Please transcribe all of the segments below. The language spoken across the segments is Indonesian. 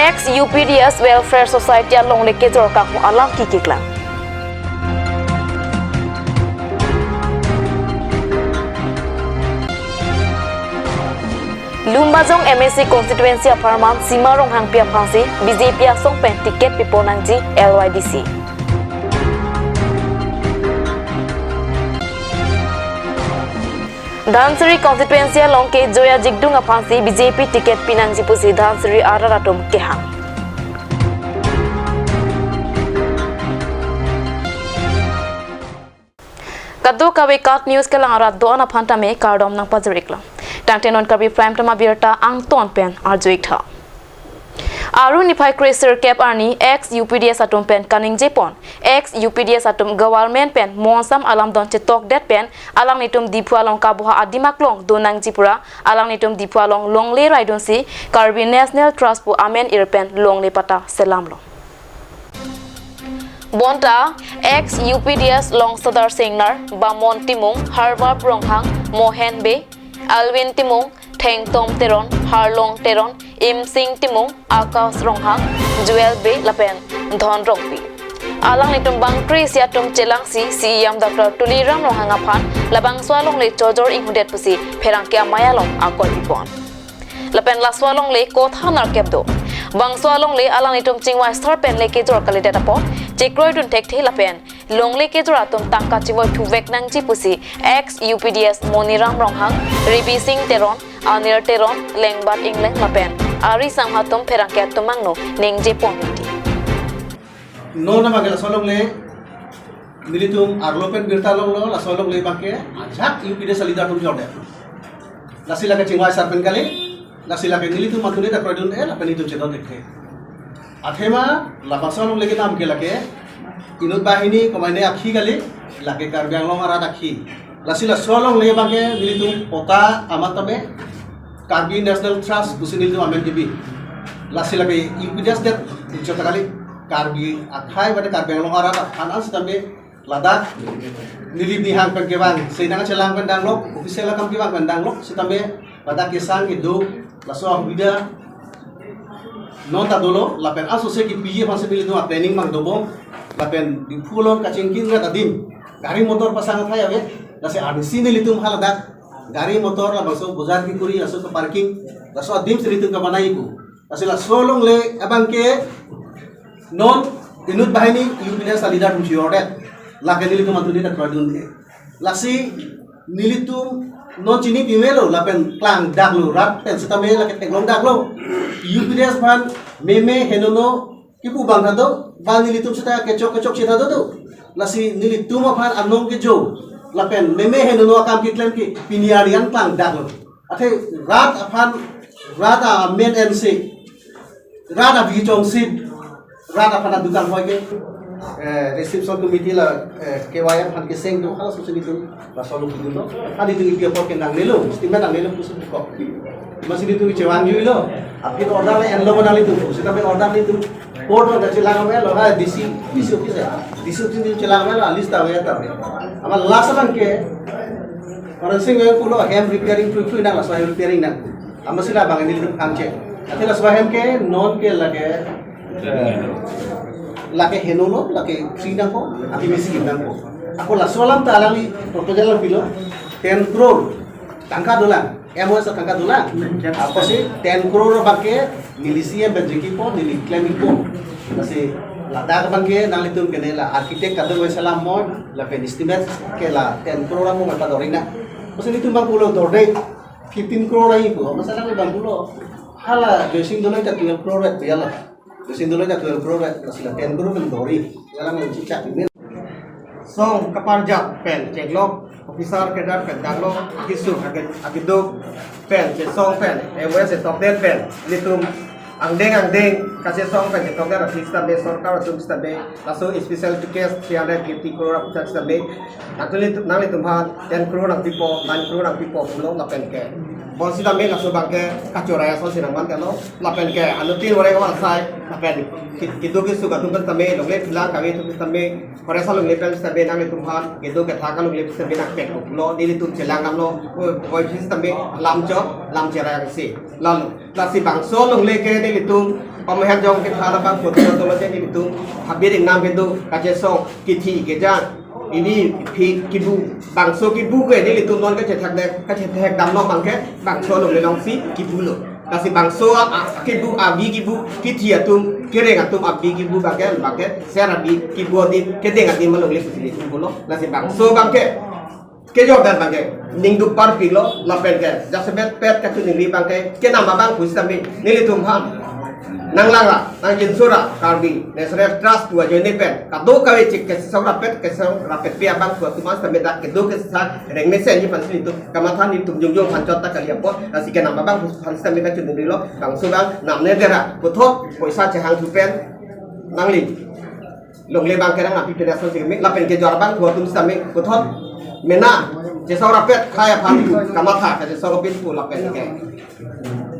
ex UPDS Welfare Society along le ke jor ka ko alam ki kiklang Lumbajong MSC constituency apartment Simarong hang pia phangsi BJP asong pen ticket piponangji LYDC Dhansiri constituency along ke Joya Jigdung aphansi BJP ticket pinangji pusi Dhansiri Araratum kehang Kadu kawe kat news ke langarat doan aphanta me kardom nang pajrikla Tangtenon kabi prime tama birta ang ton pen arjuik tha Aru niphai cracer cap arni ex UPDS atom pen kaning jepon ex UPDS atom government pen monsam alam don chetok det pen alang nitum dipu along kabuha adimaklong donang jipura alang nitum dipu along longle raidon si karbi national trust pu amen irpen longle pata selamlo Bonta ex UPDS long sadar singnar bamon timung harba pronghang mohen be Alvin Timung, Theng Tom Teron, Harlong Teron, Im Sing Timung, Akash Ronghang, Joel B. Lapen, Dhon Rongpi. Alang nitum bang Chris yatum chelang si yam Dr. Tuliram Ronghang aphan, labang swalong le chojor inghudet pusi, perang kia mayalong akol pipon. Lapen la swalong le kotha narkepdo. Bang swalong le alang nitum chingwa star pen le ke jor kalite tapo, chekroi dun tek the lapen. Long le ke jor atum tangka chingwa thuvek nang chi pusi, ex UPDS Moniram Ronghang, Ribi Singh Teron, Anir Teron, Lengbat Ingleng lapen. Ari sang hatum perang kia tumangno nengje pomiti. No nama gela swalong le nilitum arlopen birtalong lo la swalong le bangke ajak UPDS salida tum jorde. La sila ke chingwa sarpen kali la sila ke nilitum matune da pradun la penitum chedon dekhe. Athema la swalong le ke nam ke lake inut bahini komane akhi kali lake karbiang long ara akhi. La sila swalong le bangke nilitum pota amatame Karbi National Trust businil amen gibi. La sila ke UPDS det chota kali Karbi akhai bade karbi long ara khanan sitambe Ladakh nilib ni hang pengkebang seinang celang pendang lok official kam kebang pendang lok sitambe Ladakh kesang itu laso bida nota dolo lapen asose ki pije panse bili no training mang dobo lapen di fulon kacingkin ga tadim gari motor pasang thaya be lase adisi nilitum haladak gari motor la baso bozar ki kuri laso ke parking laso adim silitum ka banai ku lase la solong le abangke non inut bahini UPDS salida tum chiordet lake nilitum atuni da kradun de lasi nilitum non chini pimelo lapen klang daglo rat pen sitame lake teglong daglo UPDS ban meme henono kipu bangado ban nilitum sita kecok sita do lasi nilitum ban anong ke jo lapen meme henono akam ki klem ki piniarian klang daglo ate rat apan rat a men MC rat a bijong sip rat apan dukan hoy ke reception committee la KYM han ke seng do khala susun itu la solo kidu lo hadi tu iki por ke nang nelo stima nang nelo pusu ko masih itu cewang ju lo api order le en lo banali tu sita be order ni tu port lo chila me lo ha DC office DC office ni chila me lo lista we ta amal last ban ke orang sing we pulo hem repairing tu nang la sai repairing nang amasila bang ni tu angche atela swahem ke non ke lage lake henono lake frida ko ati mesi gimdan ko ako la solam ta alami proposal pilo 10 crore tangka dolan MOS tangka dolan apa sih 10 crore bake milisia bejeki ko nili claiming ko kasi Ladakh bangke nalitum kenela architect kadang salam mo la pen estimate ke la 10 crore mo mata dorina kasi nitum bang pulo dorde 15 crore ai ko masalah ni bang pulo hala dressing dolai ta 12 crore ya Sindolo ja 12 crore kasila 10 crore kan dori dalam cicak ini song kaparjak pen ceklok officer kedar pen daglo kisu agidok pen song pen EWS top den pen litum angdeng kasih song pen top den officer be sorkar tum stabe laso special case 350 crore pucat stabe atuli nang litum han 10 crore ang pipo 9 crore ang pipo pulo la pen ke bon sita me la so bangke kacora so sinang man kalo lapen ke anu tin wore ka sai lapen kido ke suga tum tame longle phila kami tum tame kore sa longle pel sabe nang tum han kido ke thaka longle sabe nak pek lo ni tum chelang kam lo koi phis tame lam chera si lalu la si bang so longle ke ni tum pamahan jong ke thara bang foto to lo ni tum habir ing nam kido kaje so kithi ke jang ini kibu bangso kibu ke ni litu non ke cetak dek ke cetak dam no bangke bangso lo le long si kibu lo nasi bangso kibu abi kibu kitia tum kere ngatum abi kibu bangke serabi kibu di kede ngati malo le sini tum lo nasi bangso bangke ke jordan bangke ning du par pilo la perke jasebet pet ka tu ning bangke ke nama bang kusami ni litum han nang langa nang jinsura karbi nesre trust dua jone pen kado kawe cik ke song rapet pia bang tua tumas sameda ke do ke sa reng mesen ni pan itu kamathan itu jungjung pancot ta kali apa nasi ke nama bang pan sameda cun dilo bang so bang namne dera puthot poisa chehang tu pen nang li long le bang ke nang api peda so cik me la pen ke jor bang tua tum sami puthot mena je song rapet khaya pan kamatha ke song pin pu la pen ke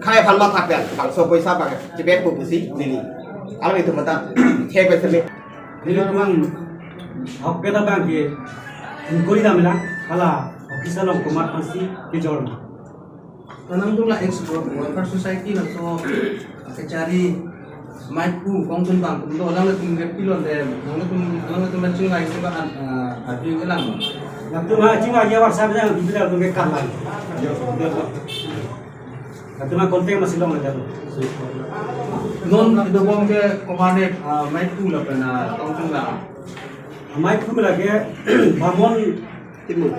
kaya pan mata pen bang so poisa bang jebet bu busi nili alam itu mata tek pe semi nili mang hok peda bang ke ngoi da mela kala official of kumar pansi ke jor tanang tu lah explore worker society lah so cari mic pu kong tun bang tu orang le tum get pilon de orang le tum macam ngai sebab hati kelang nak tu ma cinga ya war sabja bibila tu ke kalan Katuma konten masih long aja tu. non itu bom ke komande mic pu lah pena kong tun lah Mai tu lagi bamon timu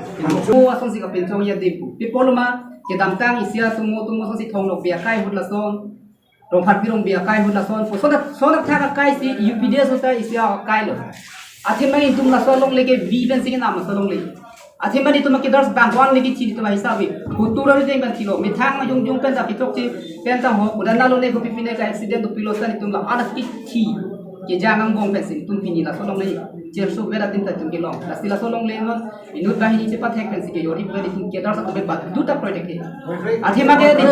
Ko asong si kapin thong ya dipu. Pipoloma ke damtang isia tumo song si thong lo bia kai hutla son. Rong phat pirong bia kai hutla son. So da thaka kai si UPDS hota isia kai lo. Athimani tum la so long lege vi ben sing nam so long le. Athimani tum ke dars bangwan lege chi tu hisabi. Hutura le jeng kilo mithang ma jung pen ta pitok chi pen ta ho udana lo ne ko pipine ka accident tu pilotan tum la ana ki thi ke jangang gong pen sing tum pini la so long le. Jerso vera tinta tum kilong. La sila so long le non inut bahini se pat hek pen si ke yori pe tum ke dars ko be bat duta project he. Athima ke di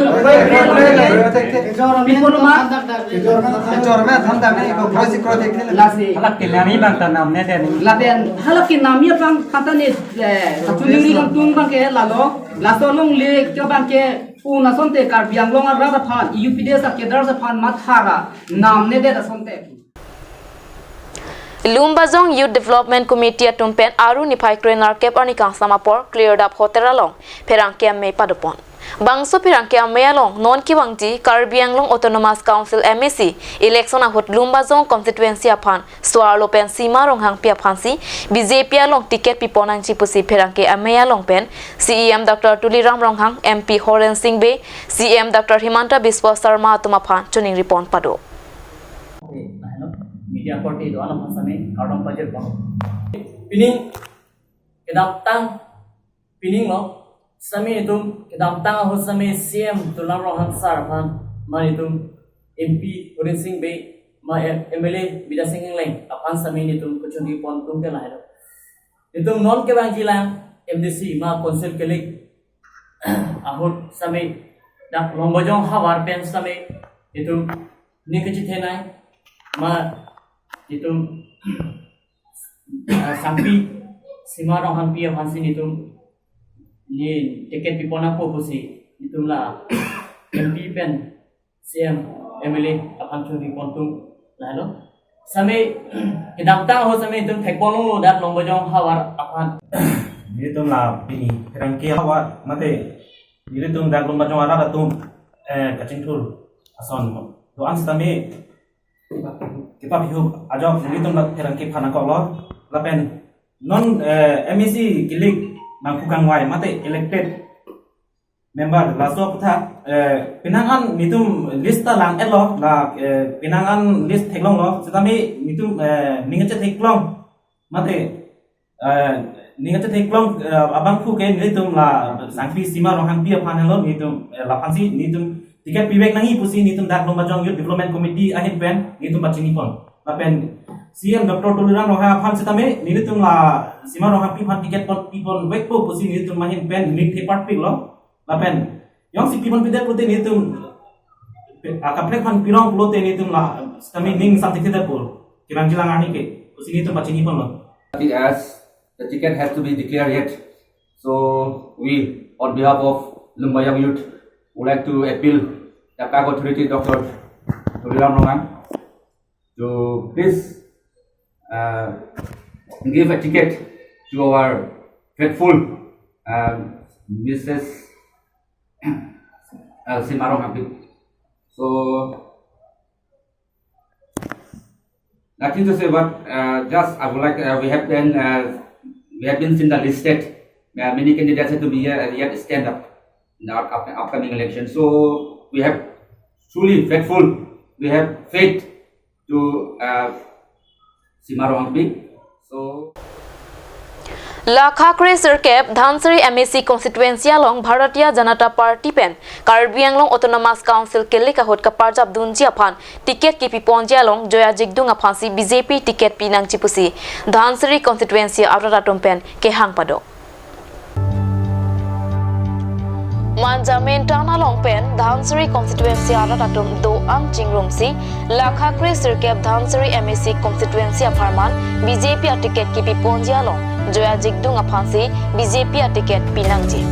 Pipoloma jor me thanda me ko project project la se halak ke nami bang ta nam ne den laben halaki namia bang katane katuling ni lang tung bang ke lalo la solong le ke bang ke puna sonte kar biang long ra ra phan UPDS ke dar sa phan mathara nam ne de da sonte Lumbazong Youth Development Committee atumpen aru nipai krenar kep anika samapor cleared up hoteralong perangkiam me padopon bangso perangkiam me along non ki wangji Karbianglong Autonomous Council MEC election ahot Lumbazong constituency aphan swar lopen sima ronghang pia phansi BJP along ticket piponang chipusi perangke ame along pen CEM Dr. Tuliram Ronghang MP Horen Singh Be CM Dr. Himanta Biswa Sarma atumaphan chuning ripon pado media korte itu alam hasane kadang pajer pon pining kedap tang pining lo sami itu kedap tang ho sami CM Tular Rohan Sarpan ma itu MP Horen Singh Be ma MLA Bida Singh Leng apan sami itu kuchungi pon tum ke lahir itu non ke bang jilang MDC ma konsel kelik ahut sami dak lombojong hawar pen sami itu ni kecitenai ma itu sampai sima orang pia fansin itu ni tiket pipona ko busi itulah MP pen CM MLA akan curi kontung lalu sampai kedaptang ho sampai itu tekponu dat lombojong hawar akan itu lah ini kerangki awak mate jadi tu dak lombojong ara tu kacing tur ason tu ansami kita bihu aja ini tuh kerangki panak Allah lapen non MEC kilik mangkukang wai mate elected member laso kutha pinangan nitum lista lang elo la pinangan list theklong lo setami nitum ningache theklong mate ningache theklong abang khu ke nitum la sangpi sima rohang pia panelo nitum lapansi nitum tiket pibek nangi pusi nitum dak lombajong youth development committee ahin pen nitum bachini pon lapen CM Dr. Tuliram Roha phan setame nitum la sima roha pi phan tiket pon pipon wekpo pusi nitum mahin pen nik the part pik lo lapen yang si piman pide prote ni tum kapne kan pirong plote ni tum la kami ning sampai kita pul kirang jilang ani ke usini tum pacini pun lo. As the ticket has to be declared yet, so we on behalf of Lumbayang Youth would like to appeal the park authority, Dr. Tuliram Rongang, to please give a ticket to our faithful Mrs. Simarong Hampir. So nothing to say, but just I would like we have been seen the listed many candidates have to be yet stand up in the upcoming election. So we have truly faithful. We have faith to Simarong Hampir. So. Lakhakre Sirkep Dhansari MSC constituency along Bharatiya Janata Party pen Karbi Anglong Autonomous Council Kelika hot ka Parjab Dunji aphan ticket ki piponji along Joya Jigdung aphansi BJP ticket pinang chipusi Dhansari constituency Auraratom pen ke hangpado Manjamin Tana Long pen Dhansari constituency Auraratom do ang chingrum si Lakhakre Sirkep Dhansari MSC constituency apharman BJP ticket ki piponji along Joya Jigdung aphansi BJP ticket pinangji.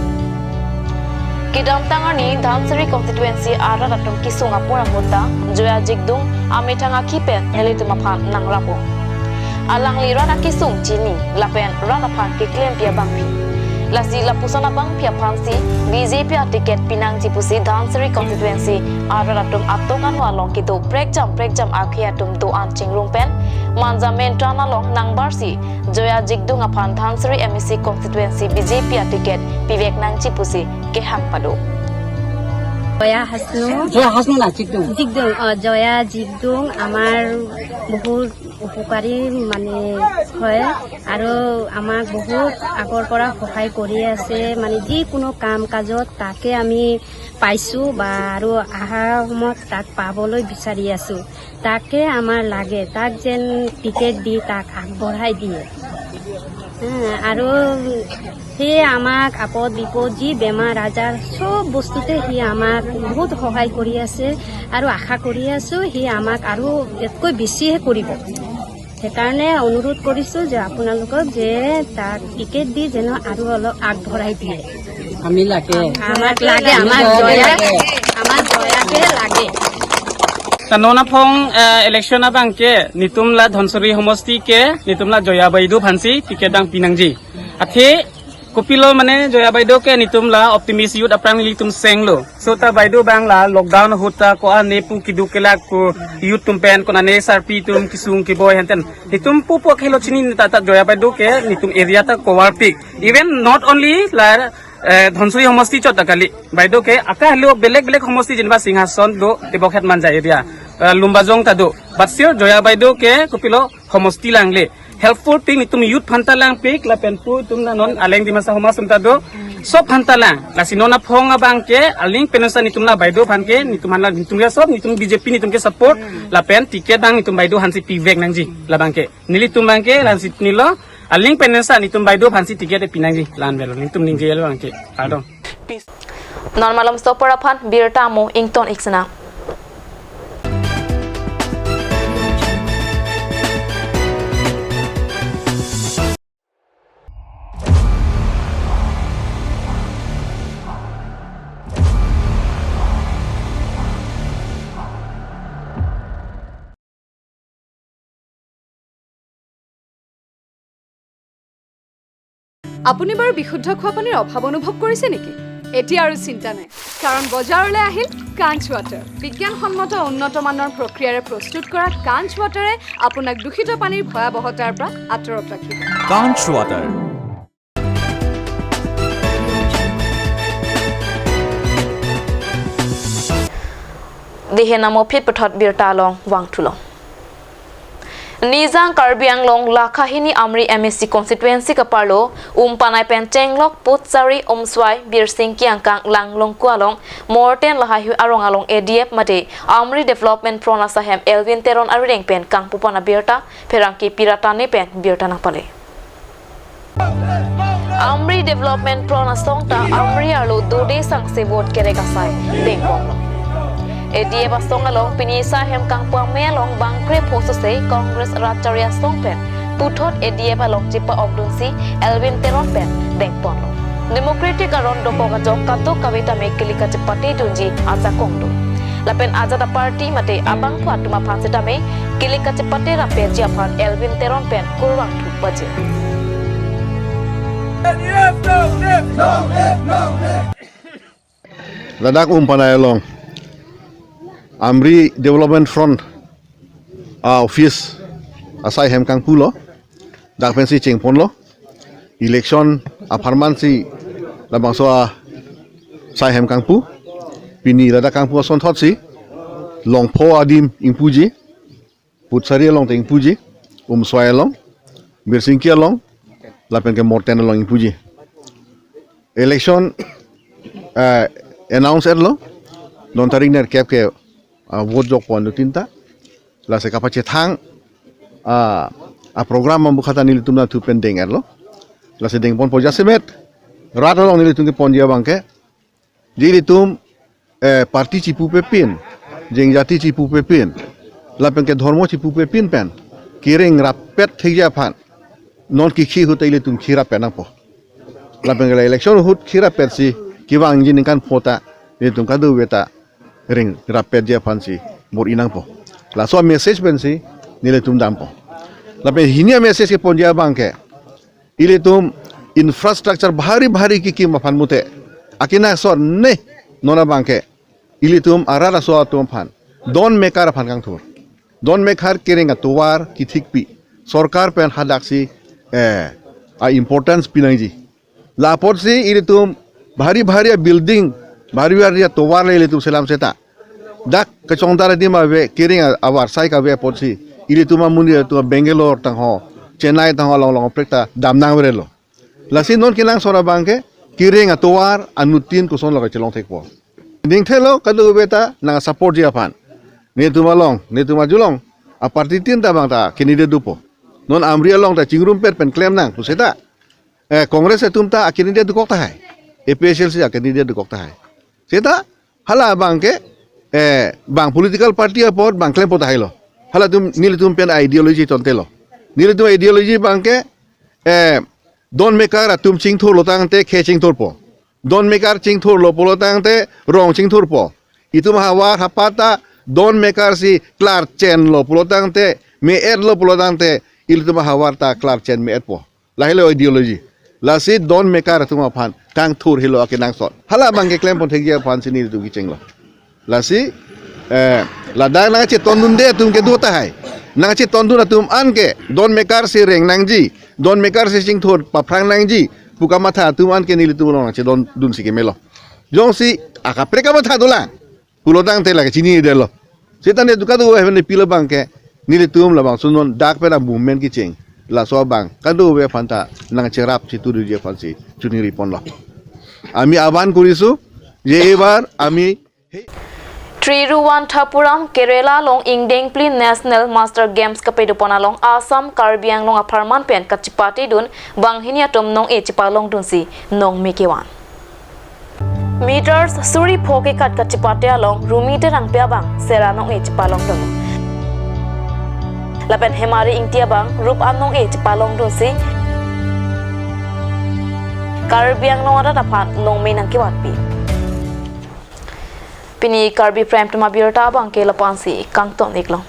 Kidam tangani Dhansari constituency Auraratom kisung apura mota Joya Jigdung ametanga kipen nelitum aphan nangrapo. Alang li rana kisung chini lapen rana phan ki claim pia bangpi. Lasi lapusana bang pia phansi BJP ticket pinangji pusi Dhansari constituency Auraratom atokan walong kido break jam akhiatum do an chingrum pen Manjamen Tana long nangbarsi Joya Jigdung aphan Dhansari MSC constituency BJP ticket pivek nangchi pusi ke hangpado Joya Hasnu na Jigdung Joya Jigdung amar বহুত উপকাৰী মানে হয় আৰু আমাক বহুত আগৰ পৰা সহায় কৰি আছে মানে যিকোনো কাম কাজত তাকে আমি পাইছো বা আৰু আহা সময়ত তাক পাবলৈ বিচাৰি আছো তাকে আমাৰ লাগে তাক যেন টিকেট দি তাক আগবঢ়াই দিয়ে আৰু সি আমাক আপদ বিপদ যি বেমাৰ আজাৰ সব বস্তুতে সি আমাক বহুত সহায় কৰি আছে আৰু আশা কৰি আছো সি আমাক আৰু এতকৈ বেছিহে কৰিব সেইকাৰণে অনুৰোধ কৰিছো যে আপোনালোকক যে তাক টিকেট দি যেন আৰু অলপ আগবঢ়াই দিয়ে আমি লাগে আমাক লাগে আমাৰ জয়াকে লাগে Tanona phong election abang ke nitumla Dhansari homosti ke nitumla Joya Baidu phansi tiket dang pinangji athe kopilo mane Joya Baidu ke nitumla optimist youth aprang litum senglo so ta Baidu bangla lockdown hota ko ane pu kidu kela ko youth tumpen ko ane SRP tum kisung ki boy henten nitum pu pu khelo chini ta Joya Baidu ke nitum area ta coverpic even not only la Dhansari homosti chota kali Baidu ke aka helo belek homosti jenba Singhason do tebokhet manja area Lumbajong tado but sure Joya Baidu ke kopilo homosti langle helpful thing nitum youth phantalang pik la penpu tum na non aleng di masa homas tado sob phantalang la sinona phong abang ke aling penasa nitum la Baidu phan ke nitum la nitum ya sob nitum BJP nitum ke support la pen tiket dang nitum Baidu hansi pivek nangji la bang ke nili tum bang ke lansi nilo aling penasa nitum Baidu hansi tiket e pinangji lan belo nitum ningje la bang ke pardon Normalam stopper aphan birta mo ington iksana আপুনি বাৰু বিশুদ্ধ খোৱা পানীৰ অভাৱ অনুভৱ কৰিছে নেকি এতিয়া আৰু চিন্তা নাই কাৰণ বজাৰলৈ আহিল কাঞ্চ ৱাটাৰ বিজ্ঞানসন্মত উন্নত মানৰ প্ৰক্ৰিয়াৰে প্ৰস্তুত কৰা কাঞ্চ ৱাটাৰে আপোনাক দূষিত পানীৰ ভয়াৱহতাৰ পৰা আঁতৰত ৰাখিব কাঞ্চ water Dihe namo pit pathot birta long wangthulong Nizang Karbi Anglong Lakhahini Amri MSC constituency kaparlo panai pen Chenglok Putsari Omswai Birsing Kiangkang Langlong Kualong Morten Lahahu Arong Along ADF Mate Amri Development Prona Sahem Elvin Teron Arireng pen Kang Pupana Birta Perangki Piratane pen Birta Napale Amri Development Pro na song ta Amri arlo dode sang se vote kere kasai dengkong lo. Edie basong along pinisa hem kang pame along bangkre poso se Congress Racharia song pen puthot edie balong jipa ogdunsi Elvin Teron pen dengpon lo. Democratic aron doko ka jok kato kawita mekilika cepati dunji aja kongdo. Lapen aja da party mate abang phat tuma phanseta me kilika cepati rape jiapan Elvin Teron pen kurwang thuk baje. Ladak umpanayalong Amri Development Front office asai hem kang pulo dak pensi chingpon lo election aparmansi labang soa sai hem kang pu pini ladak kang pu son thot si longpho adim ingpuji putsari long teng puji soya long birsingkia long lapen ke morten long ingpuji election announce lo non taring ner kep ke vote jok pon tinta la se kapache thang a program mambukhata nil tumna tu pending lo la se ding pon poja semet rat long nil tung pon dia bangke jili tum parti ci pu pepin jeng jati ci pu pepin la pen ke dharmo ci pu pepin pen kiring rapet thia phan non ki khi hutaiले tum khira penang po la pen election hut khira pet si kiwang jin kan phota ni tum ka du beta ring rapet dia phansi bor inang po la so message ben si nile tum dam po la pe hinia message ke ponja bangke ile tum infrastructure bhari ki mafan mute akina so ne nona bangke ile tum arara so tum phan don mekar phan kang thur don mekar kering atuwar ki thikpi sarkar pen hadaksi a importance pinangji la pot si ile tum bhari building bhari towar le tum selam seta dak kechongtara di ma ve kering awar sai ka ve potsi ile tuma mundi tu Bangalore tang ho Chennai tang ho long prekta damnang relo lasi non kinang sora bangke kering towar anutin kuson lo ka chelong thekpo ding thelo kadu beta na support dia pan ne tuma long ne tuma julong a parti tin ta bangta kinide dupo non amri long ta chingrum pet pen claim nang puseta Congress tumta akinide dukok ta hai APSL si akinide dukok ta hai seta hala bangke bang political party apot bang claim pot hailo hala tum nilitum pen ideology tontelo nilitum ideology bangke don mekar atum ching thur lotang te khe ching thur po don mekar ching thur lo polotang te rong ching thur po itum hawa hapata don mekar si klar chen lo polotang te me ed lo polotang te iltum hawa ta klar chen me ed po lahilo ideology la si don mekar atum phan tang thur hilo akinang sot hala bangke claim pot thegya phan si nilitum ki cheng lo lasi ladang nang che tondun de tum ke duta hai nang che tondun tum an ke don mekar si reng nangji don mekar si sing thor pa phrang nangji pukama tha tum an ke nili tum long che don dun si ke melo jong si aka preka ma tha dola pulodang te la ke chini de lo setan de duka du he ne pilo bang ke nili tum la bang sunon dak pera movement ki cheng la so bang kadu we phanta nang che rap si tu du je phansi chuni ripon lo ami aban kurisu je ebar ami Triruvananthapuram Kerala long Ingdeng Pli National Master Games kapedupona long Assam Karbi Anglong aparman pen kachipati dun banghinia tom nong e chipalong dun si nong mekewan meters suri phoke kat kachipati along rumite rangpia bang sera nong e chipalong dun lapen hemari ingtia bang rup anong e chipalong dun si Karbi Anglong ada dapat nong menang kiwat pi Pini Karbi Prime Tuma Birta Bangke Lapansi Kangton Iklong